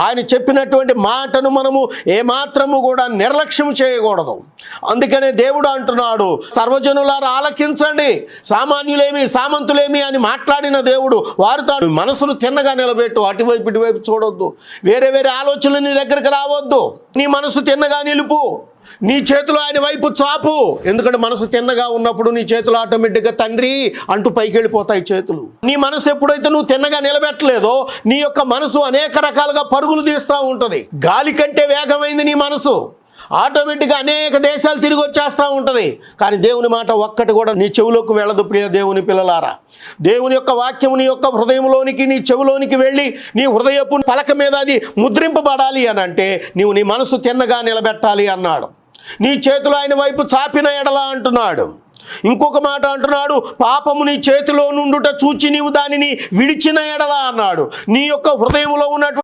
ఆయన చెప్పినటువంటి మాటను మనము ఏమాత్రము కూడా నిర్లక్ష్యం చేయకూడదు. అందుకనే దేవుడు అంటున్నాడు, సర్వజనులారా ఆలకించండి, సామాన్యులేమి సామంతులేమి అని మాట్లాడిన దేవుడు వారు తాను మనసును తిన్నగా నిలబెట్టు. అటువైపు ఇటువైపు చూడొద్దు, వేరే వేరే ఆలోచనలు నీ దగ్గరికి రావద్దు. నీ మనసు తిన్నగా నిలుపు, నీ చేతులు ఆయన వైపు చాపు. ఎందుకంటే మనసు తిన్నగా ఉన్నప్పుడు నీ చేతులు ఆటోమేటిక్గా తండ్రి అంటూ పైకి వెళ్ళిపోతాయి చేతులు. నీ మనసు ఎప్పుడైతే నువ్వు తిన్నగా నిలబెట్టలేదో నీ యొక్క మనసు అనేక రకాలుగా పరుగులు తీస్తూ ఉంటుంది. గాలి కంటే వేగమైంది నీ మనసు, ఆటోమేటిక్గా అనేక దేశాలు తిరిగి వచ్చేస్తూ ఉంటుంది. కానీ దేవుని మాట ఒక్కటి కూడా నీ చెవులోకి వెళ్ళదు. ప్రియ దేవుని పిల్లలారా, దేవుని యొక్క వాక్యము నీ యొక్క హృదయంలోనికి నీ చెవులోనికి వెళ్ళి నీ హృదయపు పలక మీద అది ముద్రింపబడాలి అని అంటే నీవు నీ మనసు తిన్నగా నిలబెట్టాలి అన్నాడు. నీ చేతులు ఆయన వైపు చాపిన ఎడల అంటున్నాడు. ఇంకొక మాట అంటున్నాడు, పాపము నీ చేతిలో నుండుట చూచి నీవు దానిని విడిచిన ఎడల అన్నాడు. నీ యొక్క హృదయంలో ఉన్నటువంటి